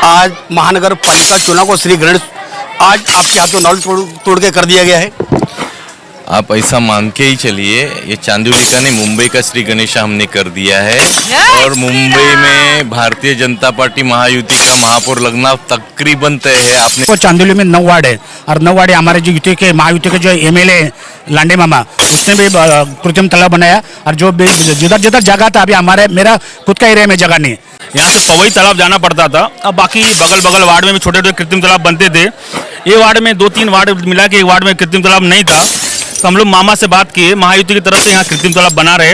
आज महानगर पालिका चुनाव को श्री गणेश आज आपके हाथों नल तोड़ के कर दिया गया है। आप ऐसा मान के ही चलिए, ये चांदोली का नहीं मुंबई का श्री गणेशा हमने कर दिया है। और मुंबई में भारतीय जनता पार्टी महायुति का महापौर लगना तकरीबन तय है। आपने तो चांदोली में 9 वार्ड है और 9 वार्ड हमारे जो युति के महायुति के जो एमएलए लांडे मामा, उसने भी कृत्रिम तालाब बनाया। और जो जिधर जिधर जगह था, अभी हमारे मेरा खुद का एरिया में जगह नहीं है, यहाँ से पवई तालाब जाना पड़ता था। अब बाकी बगल वार्ड में भी छोटे छोटे कृत्रिम तालाब बनते थे। ये वार्ड में 2-3 वार्ड मिला के एक वार्ड में कृत्रिम तालाब नहीं था, तो हम लोग मामा से बात किए, महायुति की तरफ से यहाँ कृत्रिम तालाब बना रहे।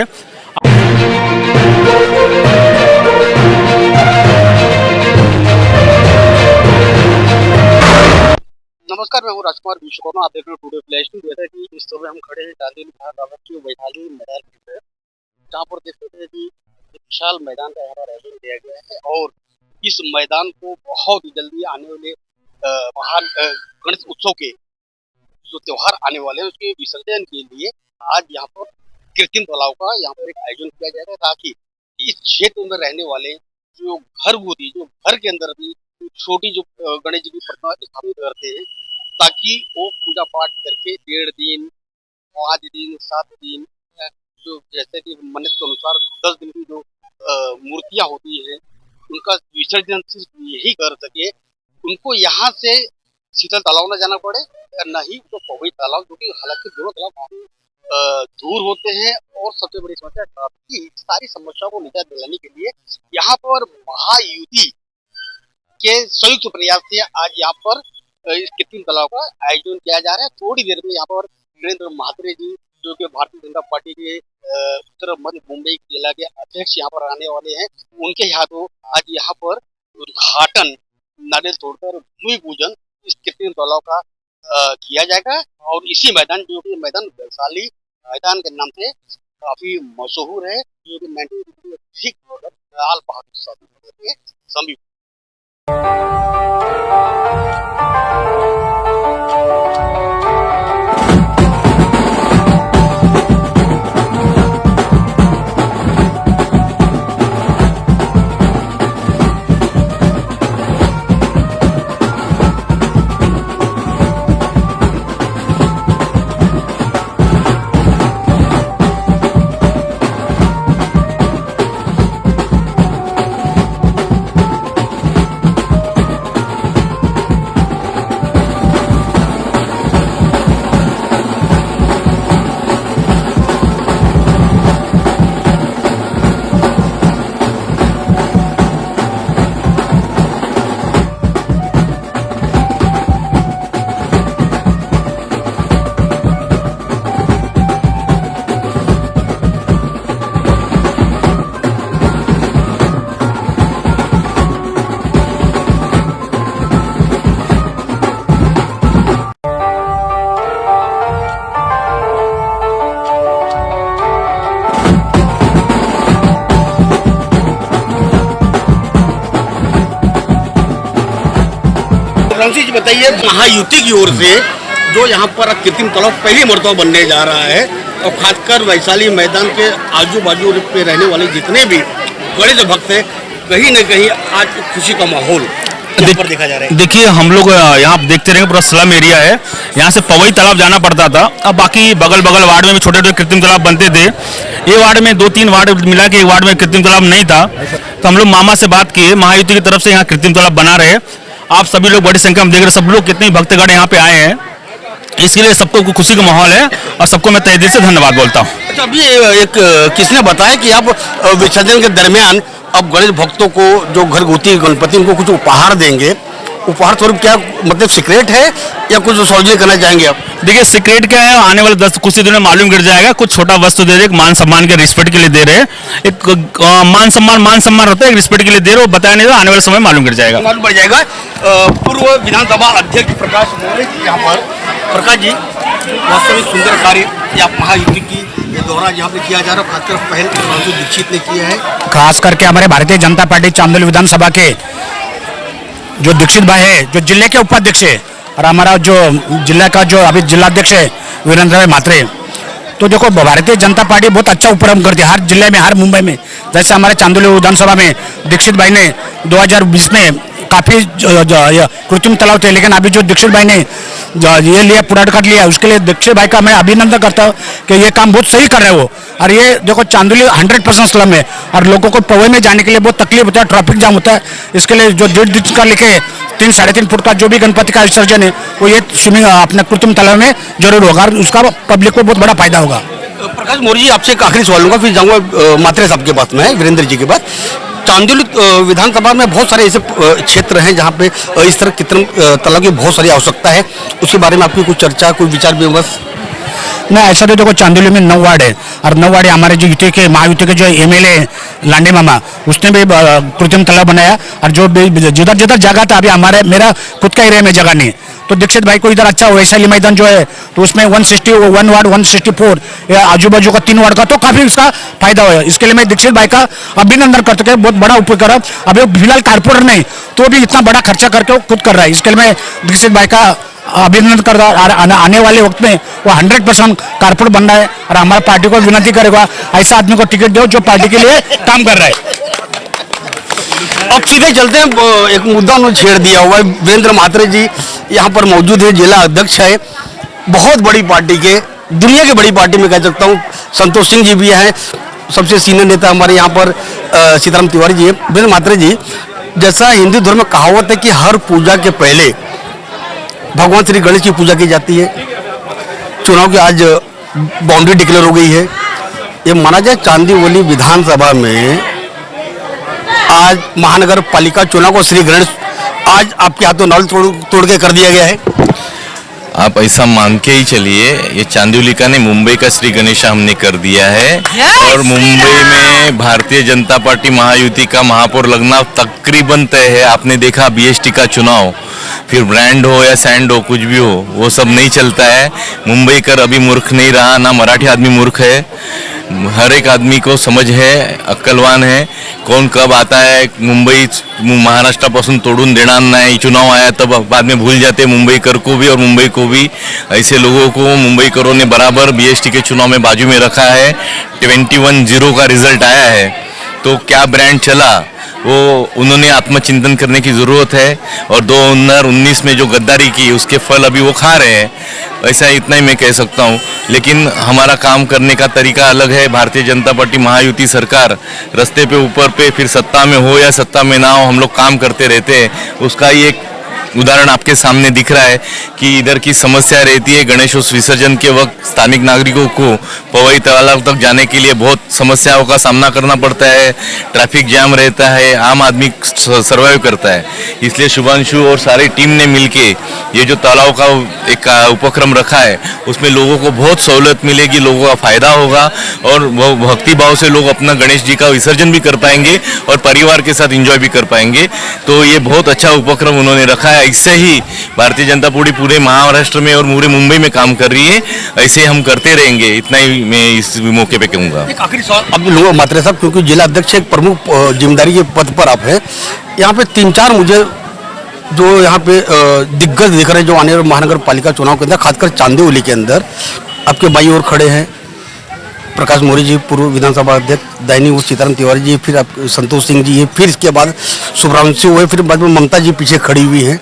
नमस्कार, मैं हूँ राजकुमार विश्वकर्मा। आप देख रहे हो टुडे फ्लैश न्यूज़। जैसा कि इस समय हम खड़े हैं चांदोली विधानसभा की वैशाली मैदान पर, जहाँ पर देख सकते हैं कि विशाल मैदान का यहाँ आयोजन किया गया है। और इस मैदान को बहुत जल्दी आने वाले महान गणेश उत्सव के जो त्योहार आने वाले हैं, उसके विसर्जन के लिए आज यहाँ पर कृत्रिम तालाब का यहाँ पर एक आयोजन किया जाएगा, ताकि इस क्षेत्र में रहने वाले जो घर के अंदर भी छोटी जो गणेश जी की प्रतिमा स्थापित करते हैं, ताकि वो पूजा पाठ करके 1.5 दिन 5 दिन 7 दिन जो जैसे कि मन्नत के अनुसार 10 दिन की जो मूर्तियां होती है, उनका विसर्जन सिर्फ यही कर सके, उनको यहाँ से शीतल तालाब न जाना पड़े, न ही तो पवई तालाब, जो कि हालांकि दोनों तालाब काफी दूर होते हैं। और सबसे बड़ी समस्या ट्रैफिक की, सारी समस्याओं को निजात दिलाने के लिए यहाँ पर महायुति के संयुक्त प्रयास से आज यहाँ पर इस कृत्रिम तालाब का आयोजन किया जा रहा है। थोड़ी देर में यहाँ पर वीरेंद्र महात्रे जी, जो कि भारतीय जनता पार्टी के उत्तर मध्य मुंबई जिला के अध्यक्ष यहाँ पर आने वाले हैं, उनके हाथों आज यहाँ पर उद्घाटन नारियल तोड़कर भूमि पूजन इस कृत्रिम तालाब का किया जाएगा। और इसी मैदान, जो कि मैदान वैशाली मैदान के नाम से काफी मशहूर है, जो कि 19 लाल बहादुर शास्त्री के समीप। रंसी जी बताइए, महायुति की ओर से जो यहाँ पर कृत्रिम तालाब पहली मरतबा बनने जा रहा है, और खासकर वैशाली मैदान के आजू बाजू पे रहने वाले जितने भी गणेश भक्त हैं, कहीं न कहीं आज खुशी का माहौल यहाँ पर देखा जा रहा है। देखिए, हम लोग यहाँ देखते रहेंगे, पूरा स्लम एरिया है, यहाँ से पवई तालाब जाना पड़ता था। अब बाकी बगल वार्ड में भी छोटे छोटे कृत्रिम तालाब बनते थे। ये वार्ड में 2-3 वार्ड मिला के एक वार्ड में कृत्रिम तालाब नहीं था, तो हम लोग मामा से बात किए, महायुति की तरफ से यहाँ कृत्रिम तालाब बना रहे। आप सभी लोग बड़ी संख्या में देख रहे हैं, सब लोग कितने भक्तगण यहाँ पे आए हैं, इसके लिए सबको खुशी का माहौल है और सबको मैं तहे दिल से धन्यवाद बोलता हूँ। अच्छा, अभी एक किसने बताया कि आप विसर्जन के दरमियान अब गणेश भक्तों को जो घरगुती गणपति, उनको कुछ उपहार देंगे, उपहार स्वरूप क्या मतलब सीक्रेट है या कुछ सार्वजनिक करना चाहेंगे आप? देखिए, सीक्रेट क्या है, आने वाले 10 कुछ ही दिनों में मालूम गिर जाएगा। कुछ छोटा वस्तु दे रहे, एक मान सम्मान के रिस्पेक्ट के लिए दे रहे, एक मान सम्मान होता है, एक रिस्पेक्ट के लिए दे रहे, वो बताया नहीं, आने वाले समय मालूम गिर जाएगा, मालूम पड़ जाएगा। पूर्व विधानसभा अध्यक्ष प्रकाश मोरे जी यहाँ पर, प्रकाश जी, वास्तविक सुंदर कार्य या महायुति की दौरा यहाँ पे किया जा रहा है, खासकर पहल सुधांशु दीक्षित ने किया है। खास करके हमारे भारतीय जनता पार्टी चांदोली विधानसभा के जो दीक्षित भाई है, जो जिले के उपाध्यक्ष है, और हमारा जो जिला का जो अभी जिलाध्यक्ष है वीरेंद्र महात्रे, तो देखो भारतीय जनता पार्टी बहुत अच्छा उपक्रम करती है हर जिले में, हर मुंबई में। जैसे हमारे चांदोली विधानसभा में दीक्षित भाई ने 2020 में काफ़ी कृत्रिम तालाब थे, लेकिन अभी जो दीक्षित भाई ने ये लिया पुरस्कार लिया, उसके लिए दीक्षित भाई का मैं अभिनंदन करता हूँ कि ये काम बहुत सही कर रहे हो। और ये देखो चांदोली 100% स्लम है और लोगों को पवई में जाने के लिए बहुत तकलीफ होता है, ट्रैफिक जाम होता है। इसके लिए जो 1.5 का लिखे 3-3.5 फुट का जो भी गणपति का विसर्जन है वो ये स्विमिंग अपने कृत्रिम तालाब में जरूर होगा और उसका पब्लिक को बहुत बड़ा फायदा होगा। प्रकाश मौर्य जी, आपसे एक आखिरी सवाल लूंगा, फिर जाऊंगा मात्रे साहब के पास में, वीरेंद्र जी के पास। चांदोली विधानसभा में बहुत सारे ऐसे क्षेत्र हैं जहाँ पे इस तरह कृत्रिम तालाब की बहुत सारी आवश्यकता है, उसके बारे में आपकी कुछ चर्चा, कोई विचार विमर्श? नहीं, ऐसा तो देखो चांदोली में 9 वार्ड है और 9 वार्ड हमारे जो युति के महायुति के जो एमएलए लांडे मामा उसने भी कृत्रिम तालाब बनाया और जो जिधर जिधर जगह था, अभी हमारे मेरा खुद का एरिया में जगह नहीं, तो दीक्षित भाई को इधर अच्छा वैशाली मैदान जो है तो उसमें 1 वार्ड 164 आजू बाजू का 3 वार्ड का तो काफी उसका फायदा हुआ है। इसके लिए मैं दीक्षित भाई का अभिनंदन करते हैं, बहुत बड़ा उपक्रम। अभी फिलहाल कारपोरेटर नहीं तो भी इतना बड़ा खर्चा करके वो खुद कर रहा है, इसके लिए मैं दीक्षित भाई का अभिनंदन कर रहा है। आने वाले वक्त में वो 100% कारपोरेट बन रहा है और हमारा पार्टी को विनती करेगा ऐसा आदमी को टिकट दो जो पार्टी के लिए काम कर रहा है। अब सीधे चलते हैं, एक मुद्दा उन्होंने छेड़ दिया हुआ है। वीरेंद्र म्हात्रे जी यहाँ पर मौजूद है, जिला अध्यक्ष है, बहुत बड़ी पार्टी के, दुनिया की बड़ी पार्टी में कह सकता हूँ। संतोष सिंह जी भी हैं, सबसे सीनियर नेता हमारे यहाँ पर सीताराम तिवारी जी है। वीरेंद्र म्हात्रे जी, जैसा हिंदू धर्म में कहावत है कि हर पूजा के पहले भगवान श्री गणेश की पूजा की जाती है, चुनाव की आज बाउंड्री डिक्लेयर हो गई है, ये माना जाए चांदीवली विधानसभा में आज महानगर पालिका चुनाव को श्री गणेश आज आपके हाथों नाल तोड़ के कर दिया गया है। आप ऐसा मान के ही चलिए, ये चांदोली का नहीं मुंबई का श्री गणेश हमने कर दिया है। और मुंबई में भारतीय जनता पार्टी महायुति का महापौर लगना तकरीबन तय है। आपने देखा बीएसटी का चुनाव, फिर ब्रांड हो या सैंड हो, कुछ भी हो, वो सब नहीं चलता है। मुंबई कर अभी मूर्ख नहीं रहा, ना मराठी आदमी मूर्ख है, हर एक आदमी को समझ है, अक्कलवान है, कौन कब आता है। मुंबई महाराष्ट्रापासून तोडून देणार नाही, चुनाव आया तब बाद में भूल जाते मुंबईकर को भी और मुंबई को भी। ऐसे लोगों को मुंबईकरों ने बराबर बीएसटी के चुनाव में बाजू में रखा है। 21-0 का रिजल्ट आया है, तो क्या ब्रांड चला वो उन्होंने आत्मचिंतन करने की ज़रूरत है। और 2019 में जो गद्दारी की उसके फल अभी वो खा रहे हैं, ऐसा इतना ही मैं कह सकता हूँ। लेकिन हमारा काम करने का तरीका अलग है। भारतीय जनता पार्टी महायुति सरकार रास्ते पे ऊपर पे, फिर सत्ता में हो या सत्ता में ना हो, हम लोग काम करते रहते हैं। उसका ही एक उदाहरण आपके सामने दिख रहा है कि इधर की समस्या रहती है। गणेशोत्सव विसर्जन के वक्त स्थानिक नागरिकों को पवई तालाब तक जाने के लिए बहुत समस्याओं का सामना करना पड़ता है, ट्रैफिक जाम रहता है, आम आदमी सर्वाइव करता है। इसलिए शुभांशु और सारी टीम ने मिलके ये जो तालाब का एक उपक्रम रखा है, उसमें लोगों को बहुत सहूलत मिलेगी, लोगों का फायदा होगा और वो भक्ति भाव से लोग अपना गणेश जी का विसर्जन भी कर पाएंगे और परिवार के साथ एंजॉय भी कर पाएंगे। तो ये बहुत अच्छा उपक्रम उन्होंने रखा है। इससे ही भारतीय जनता पार्टी पूरे महाराष्ट्र में और पूरे मुंबई में काम कर रही है। ऐसे हम करते रहेंगे, इतना ही मैं इस मौके पे कहूँगा। एक आखिरी सवाल अब लोग म्हात्रे साहब, क्योंकि जिला अध्यक्ष एक प्रमुख जिम्मेदारी के पद पर आप हैं, यहाँ पे 3-4 मुझे जो यहाँ पे दिग्गज दिख रहे हैं जो आने वाले महानगर पालिका चुनाव के अंदर, खासकर चांदोली के अंदर, आपके बाई ओर खड़े हैं प्रकाश मौर्य जी, पूर्व विधानसभा अध्यक्ष, दाहिनी ओर सीताराम तिवारी जी, फिर आप संतोष सिंह जी है, फिर इसके बाद शुभ्रांशु है, फिर बाद में ममता जी पीछे खड़ी हुई हैं।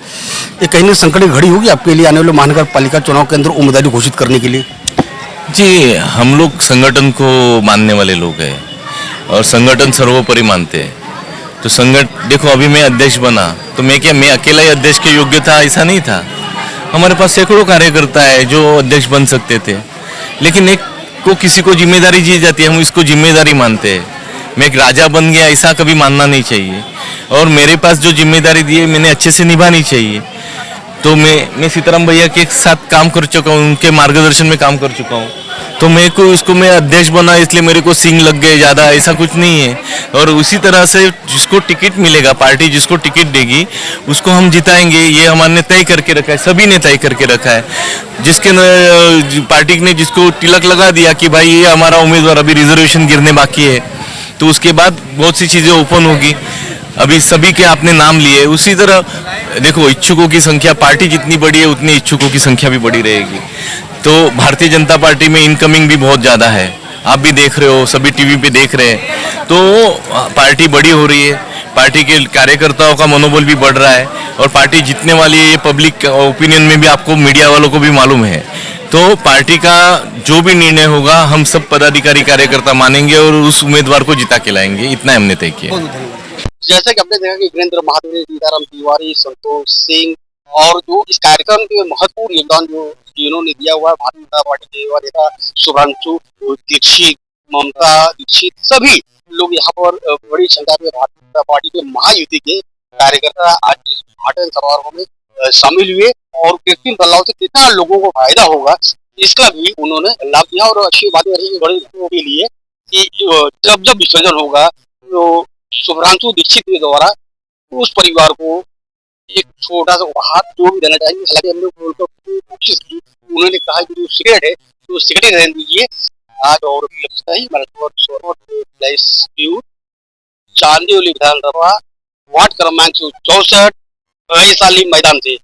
ये कहीं ना संकट घड़ी होगी आपके लिए आने वाले महानगर पालिका चुनाव के अंदर उम्मीदवारी घोषित करने के लिए? जी, हम लोग संगठन को मानने वाले लोग हैं और संगठन सर्वोपरि मानते हैं। तो संगठन देखो, अभी मैं अध्यक्ष बना तो मैं अकेला ही अध्यक्ष के योग्य था ऐसा नहीं था। हमारे पास सैकड़ों कार्यकर्ता है जो अध्यक्ष बन सकते थे, लेकिन एक को किसी को जिम्मेदारी दी जाती है, हम इसको जिम्मेदारी मानते हैं। मैं एक राजा बन गया ऐसा कभी मानना नहीं चाहिए और मेरे पास जो जिम्मेदारी दी है मैंने अच्छे से निभानी चाहिए। तो मैं सीताराम भैया के साथ काम कर चुका हूँ, उनके मार्गदर्शन में काम कर चुका हूँ। तो मेरे को इसको मैं अध्यक्ष बना इसलिए मेरे को सिंग लग गए ज़्यादा, ऐसा कुछ नहीं है। और उसी तरह से जिसको टिकट मिलेगा, पार्टी जिसको टिकट देगी उसको हम जिताएंगे, ये हमारे तय करके रखा है, सभी ने तय करके रखा है। जिसके पार्टी ने जिसको तिलक लगा दिया कि भाई ये हमारा उम्मीदवार, अभी रिजर्वेशन गिरने बाकी है, तो उसके बाद बहुत सी चीज़ें ओपन होगी। अभी सभी के आपने नाम लिए, उसी तरह देखो इच्छुकों की संख्या पार्टी जितनी बड़ी है उतनी इच्छुकों की संख्या भी बड़ी रहेगी। तो भारतीय जनता पार्टी में इनकमिंग भी बहुत ज़्यादा है, आप भी देख रहे हो, सभी टीवी पे देख रहे हैं। तो पार्टी बड़ी हो रही है, पार्टी के कार्यकर्ताओं का मनोबल भी बढ़ रहा है और पार्टी जीतने वाली है, ये पब्लिक ओपिनियन में भी आपको, मीडिया वालों को भी मालूम है। तो पार्टी का जो भी निर्णय होगा हम सब पदाधिकारी कार्यकर्ता मानेंगे और उस उम्मीदवार को जिता के लाएंगे, इतना हमने तय किया। जैसे कि आपने देखा कि वीरेंद्र महादेव, सीताराम तिवारी, संतोष सिंह और जो इस कार्यक्रम के महत्वपूर्ण योगदान जो जिन्होंने दिया हुआ है, भारतीय जनता पार्टी के युवा नेता शुभ्रांशु दीक्षित, ममता दीक्षित, सभी लोग यहाँ पर बड़ी संख्या में भारतीय जनता पार्टी के महायुति के कार्यकर्ता आज उद्घाटन समारोह में शामिल हुए और कृत्रिम बदलाव से कितना लोगों को फायदा होगा इसका भी उन्होंने लाभ दिया। और अच्छी बात रही बड़े लोगों के लिए कि जब जब विसर्जन होगा तो शुभ्रांशु दीक्षित के द्वारा उस परिवार को एक छोटा सा उपहार जो भी देना चाहेंगे। हालांकि हमने उनको कोशिश की, उन्होंने कहा कि जो सिगरेट है तो सिगरेट रहने दीजिए आज। और चांदीवली विधानसभा वार्ड क्रमांक 64 वैशाली मैदान से।